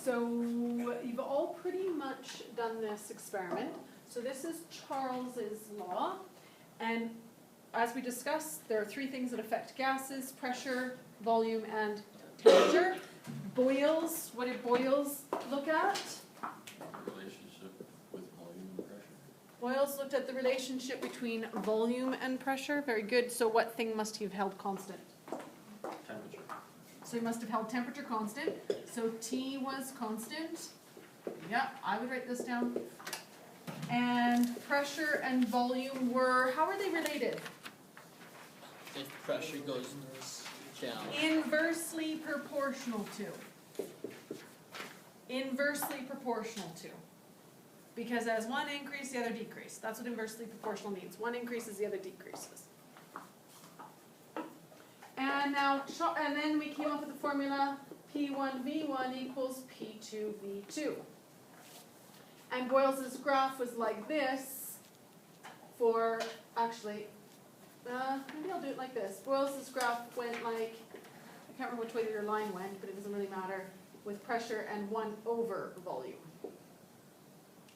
So you've all pretty much done this experiment. So this is Charles's law, and as we discussed, there are three things that affect gases: pressure, volume, and temperature. Boyle's, what did Boyle's look at? Relationship with volume and pressure. Boyle's looked at the relationship between volume and pressure. Very good. So what thing must he have held constant? Temperature. So he must have held temperature constant. So T was constant. Yeah, I would write this down. And pressure and volume were, how are they related? If pressure goes down. Inversely proportional to. Inversely proportional to. Because as one increases, the other decreases. That's what inversely proportional means. One increases, the other decreases. And now, and then we came up with the formula P1V1 equals P2V2. And Boyle's graph was like this for, actually, maybe I'll do it like this. Boyle's graph went like, I can't remember which way your line went, but it doesn't really matter, with pressure and 1 over volume.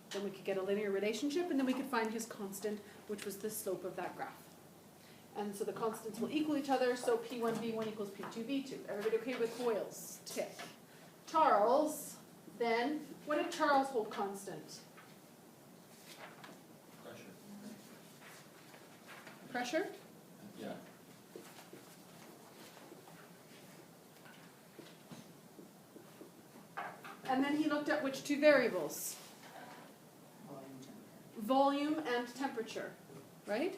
Then we could get a linear relationship, and then we could find his constant, which was the slope of that graph. And so the constants will equal each other, so P1V1 equals P2V2. Everybody okay with Boyle's? Tick. Charles, then, what did Charles hold constant? Pressure. Pressure? Yeah. And then he looked at which two variables? Volume and temperature, right?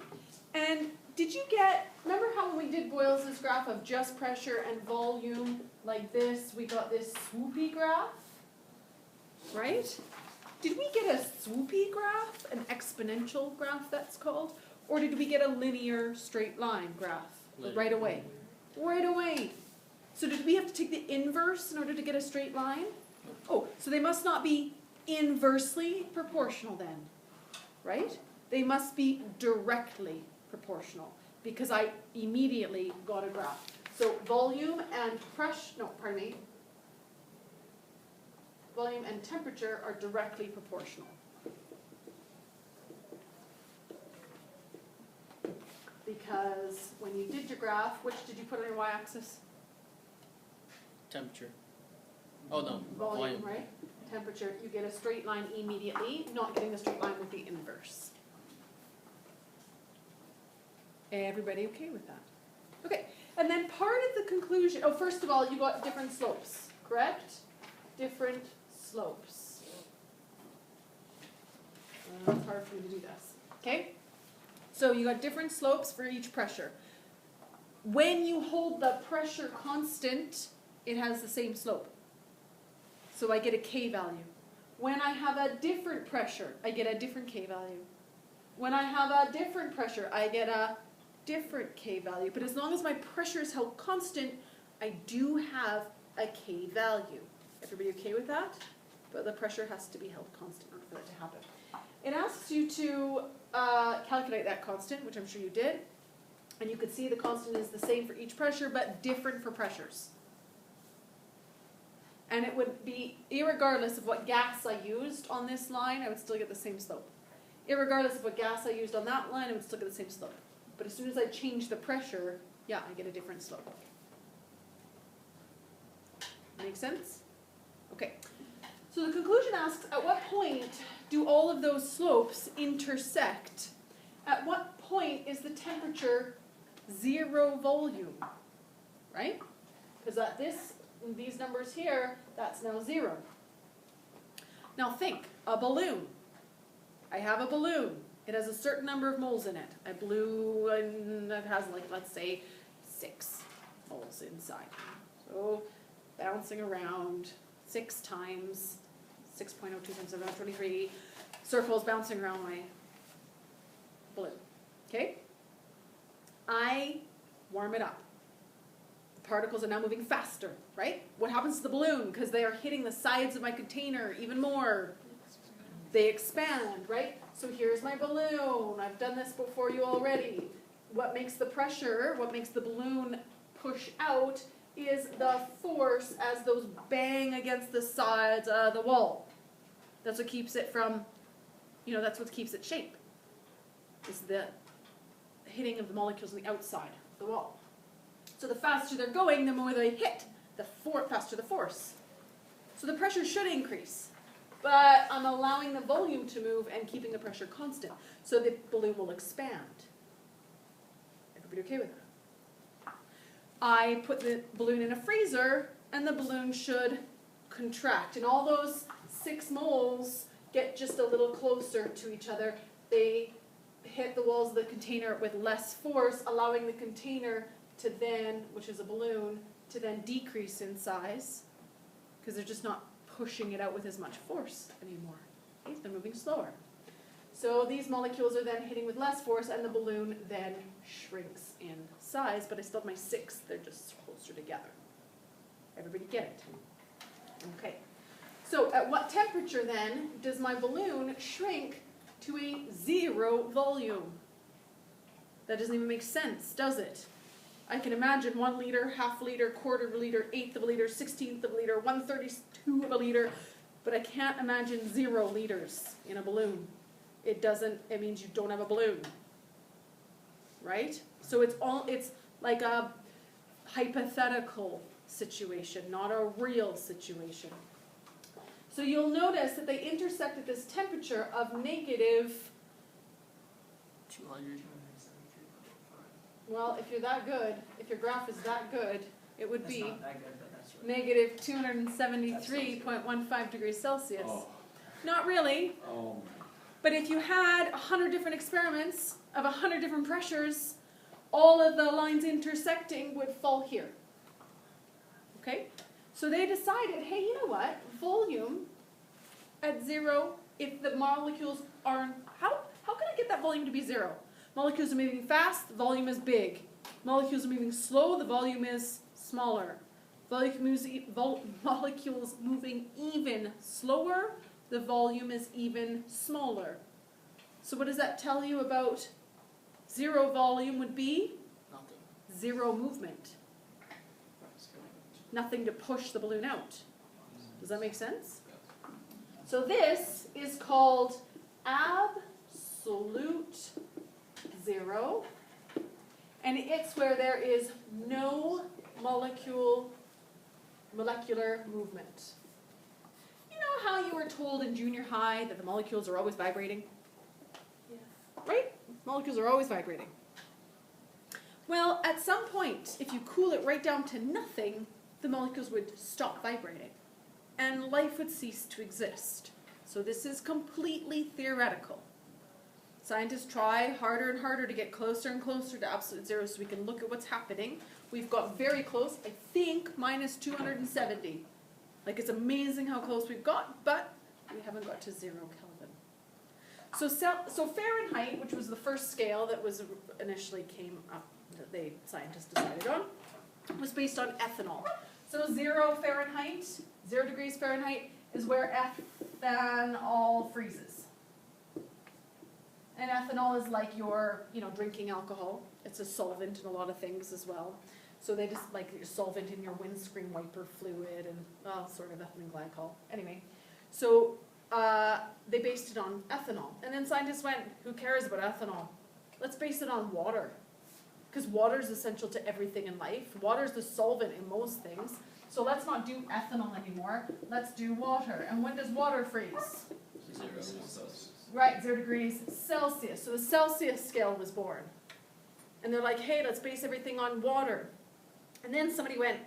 And did you get, remember how when we did Boyle's graph of just pressure and volume like this, we got this swoopy graph, right? Did we get a swoopy graph, an exponential graph that's called, or did we get a linear straight line graph right away? Right away. So did we have to take the inverse in order to get a straight line? Oh, so they must not be inversely proportional then, right? They must be directly proportional, because I immediately got a graph. So volume and pressure, no, pardon me, volume and temperature are directly proportional. Because when you did your graph, which did you put on your y-axis? Temperature. Oh no, Volume, right? Temperature, you get a straight line immediately, not getting the straight line with the inverse. Everybody okay with that? Okay, and then part of the conclusion, oh, first of all, you got different slopes, correct? Different slopes. It's hard for me to do this, okay? So you got different slopes for each pressure. When you hold the pressure constant, it has the same slope. So I get a K value. When I have a different pressure, I get a different K value. When I have a different pressure, I get a different K value. But as long as my pressure is held constant, I do have a K value. Everybody okay with that? But the pressure has to be held constant in order for that to happen. It asks you to calculate that constant, which I'm sure you did. And you could see the constant is the same for each pressure, but different for pressures. And it would be, irregardless of what gas I used on this line, I would still get the same slope. Irregardless of what gas I used on that line, I would still get the same slope. But as soon as I change the pressure, yeah, I get a different slope. Make sense? Okay. So the conclusion asks, at what point do all of those slopes intersect? At what point is the temperature 0 volume? Right? Because at these numbers here, that's now 0. Now think, a balloon. I have a balloon. It has a certain number of moles in it. I blew, and it has like, let's say, 6 moles inside. So bouncing around 6 times 6.02 times 723 circles bouncing around my balloon. Okay? I warm it up. Particles are now moving faster, right? What happens to the balloon? Because they are hitting the sides of my container even more. They expand, right? So here's my balloon. I've done this before you already. What makes the pressure, what makes the balloon push out is the force as those bang against the sides of the wall. That's what keeps it from, that's what keeps it shape. Is the hitting of the molecules on the outside of the wall. So the faster they're going, the more they hit, the faster the force. So the pressure should increase. But I'm allowing the volume to move and keeping the pressure constant. So the balloon will expand. Everybody okay with that? I put the balloon in a freezer, and the balloon should contract. And all those 6 moles get just a little closer to each other. They hit the walls of the container with less force, allowing the container to then, which is a balloon, to then decrease in size, because they're just not pushing it out with as much force anymore. Okay, they're moving slower. So these molecules are then hitting with less force, and the balloon then shrinks in size, but I still have my 6, they're just closer together. Everybody get it? Okay. So at what temperature then does my balloon shrink to a 0 volume? That doesn't even make sense, does it? I can imagine 1 liter, half a liter, quarter of a liter, eighth of a liter, 16th of a liter, 1/32 of a liter, but I can't imagine 0 liters in a balloon. It means you don't have a balloon, right? So it's like a hypothetical situation, not a real situation. So you'll notice that they intersect at this temperature of negative, 200. well, if you're that good, if your graph is that good, it would That's be not that good, but that's right. negative 273.15 degrees Celsius. Oh, Not really, oh, but if you had 100 different experiments of 100 different pressures, all of the lines intersecting would fall here. Okay? So they decided, hey, you know what? Volume at 0, if the molecules are, how can I get that volume to be 0? Molecules are moving fast, the volume is big. Molecules are moving slow, the volume is smaller. Molecules moving even slower, the volume is even smaller. So what does that tell you about 0 volume would be? Nothing. 0 movement. Nothing to push the balloon out. Does that make sense? So this is called absolute 0, and it's where there is no molecular movement. You know how you were told in junior high that the molecules are always vibrating? Yeah. Right? Molecules are always vibrating. Well, at some point, if you cool it right down to nothing, the molecules would stop vibrating, and life would cease to exist. So this is completely theoretical. Scientists try harder and harder to get closer and closer to absolute 0 so we can look at what's happening. We've got very close, I think, minus 270. Like, it's amazing how close we've got, but we haven't got to 0 Kelvin. So Fahrenheit, which was the first scale that was initially came up, that scientists decided on, was based on ethanol. So 0 Fahrenheit, 0 degrees Fahrenheit, is where ethanol freezes. And ethanol is like your, drinking alcohol. It's a solvent in a lot of things as well. So they just like your solvent in your windscreen wiper fluid and, sort of ethylene glycol. Anyway, so they based it on ethanol. And then scientists went, who cares about ethanol? Let's base it on water. Because water is essential to everything in life. Water is the solvent in most things. So let's not do ethanol anymore. Let's do water. And when does water freeze? 0 Celsius. Right, 0 degrees Celsius. So the Celsius scale was born. And they're like, hey, let's base everything on water. And then somebody went,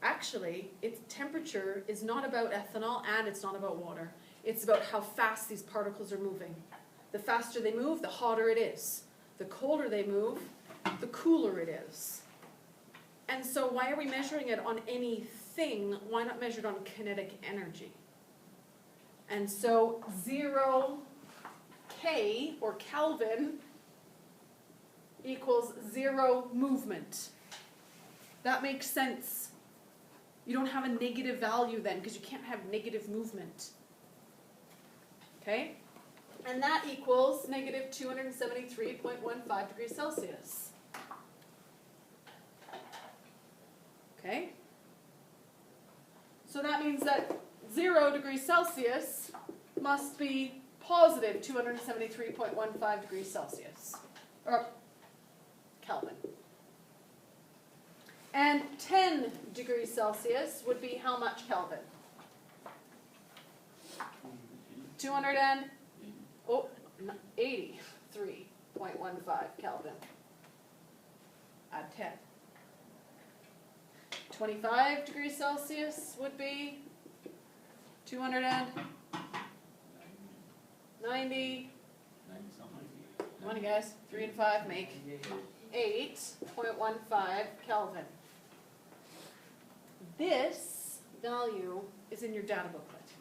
actually, its temperature is not about ethanol and it's not about water. It's about how fast these particles are moving. The faster they move, the hotter it is. The colder they move, the cooler it is. And so why are we measuring it on anything? Why not measure it on kinetic energy? And so 0 K, or Kelvin, equals 0 movement. That makes sense. You don't have a negative value then, because you can't have negative movement. Okay? And that equals negative 273.15 degrees Celsius. Okay? So that means that 0 degrees Celsius must be positive 273.15 degrees Celsius, or Kelvin. And 10 degrees Celsius would be how much Kelvin? 283.15 Kelvin. Add 10. 25 degrees Celsius would be 290. 90 something. Come on, you guys. 3 and 5 make 8.15 Kelvin. This value is in your data booklet.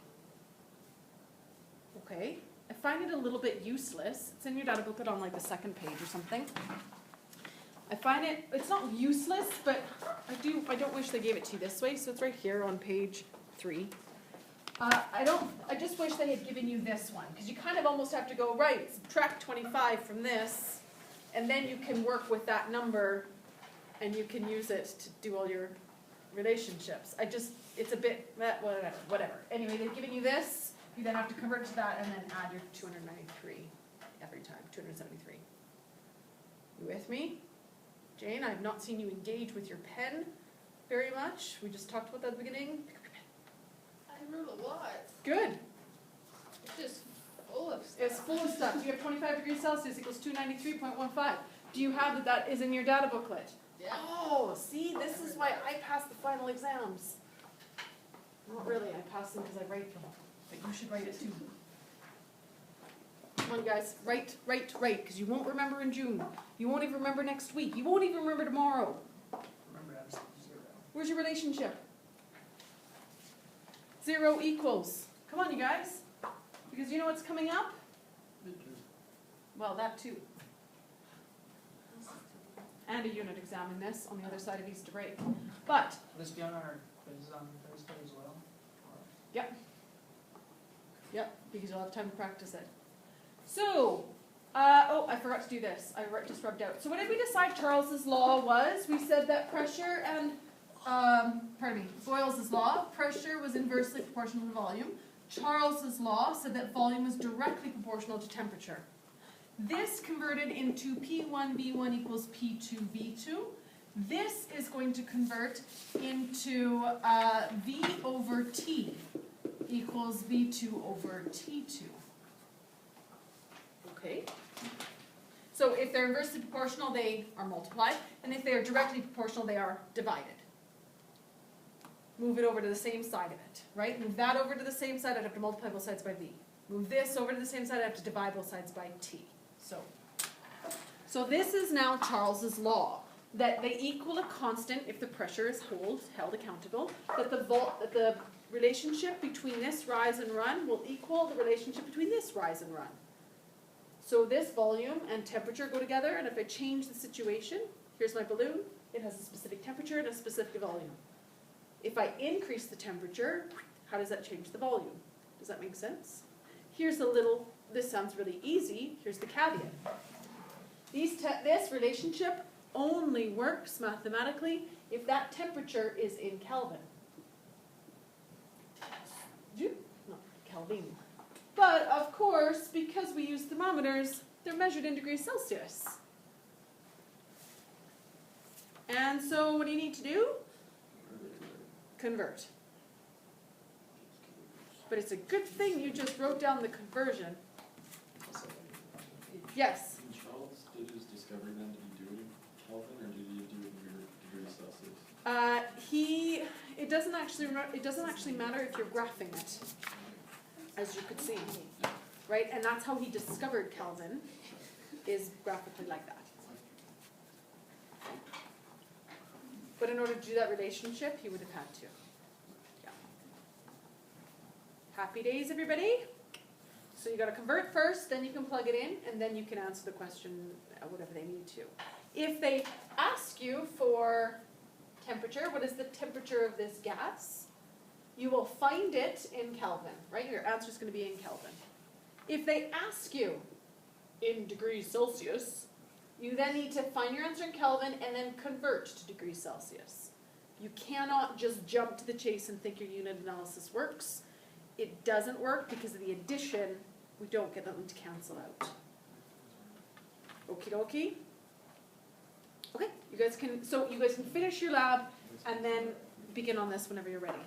Okay? I find it a little bit useless. It's in your data booklet on like the second page or something. I find it's not useless, but I don't wish they gave it to you this way, so it's right here on page 3. I just wish they had given you this one, because you kind of almost have to go, right, subtract 25 from this, and then you can work with that number, and you can use it to do all your relationships. It's a bit, whatever. Anyway, they've given you this, you then have to convert to that, and then add your 293 every time, 273. You with me? Jane, I've not seen you engage with your pen very much. We just talked about that at the beginning. I wrote a lot. Good. It's just full of stuff. It's full of stuff. You have 25 degrees Celsius equals 293.15. Do you have that is in your data booklet? Yeah. Oh, see, this is why I pass the final exams. Not really, I pass them because I write them. But you should write it too. Come on, guys, write, because you won't remember in June. You won't even remember next week. You won't even remember tomorrow. Remember, I was 0. Where's your relationship? 0 equals. Come on, you guys. Because you know what's coming up? Well, that too. And a unit exam in this on the other side of Easter break. But, Will this be on our quiz on Thursday as well? yep, because you'll have time to practice it. So, I forgot to do this. I just rubbed out. So what did we decide Charles's law was? We said that pressure and, Boyle's law, pressure was inversely proportional to volume. Charles's law said that volume was directly proportional to temperature. This converted into P1V1 equals P2V2. This is going to convert into V over T equals V2 over T2. Okay? So if they're inversely proportional, they are multiplied, and if they are directly proportional, they are divided. Move it over to the same side of it, right? Move that over to the same side, I'd have to multiply both sides by V. Move this over to the same side, I'd have to divide both sides by T. So this is now Charles's law, that they equal a constant if the pressure is held accountable, that the relationship between this rise and run will equal the relationship between this rise and run. So this volume and temperature go together, and if I change the situation, here's my balloon, it has a specific temperature and a specific volume. If I increase the temperature, how does that change the volume? Does that make sense? Here's a little, this sounds really easy, here's the caveat. This relationship only works mathematically if that temperature is in Kelvin. Not Kelvin. But of course, because we use thermometers, they're measured in degrees Celsius. And so what do you need to do? Convert. But it's a good thing you just wrote down the conversion. Yes? Did Charles did his discovery then, did he do it in Kelvin or did he do it in degrees Celsius? It doesn't actually matter if you're graphing it, as you could see, right? And that's how he discovered Kelvin, is graphically like that. But in order to do that relationship, he would have had to. Yeah. Happy days, everybody? So you got to convert first, then you can plug it in, and then you can answer the question whatever they need to. If they ask you for temperature, what is the temperature of this gas? You will find it in Kelvin, right? Your answer is going to be in Kelvin. If they ask you in degrees Celsius, you then need to find your answer in Kelvin and then convert to degrees Celsius. You cannot just jump to the chase and think your unit analysis works. It doesn't work because of the addition, we don't get them to cancel out. Okie dokie. Okay, you guys can finish your lab and then begin on this whenever you're ready.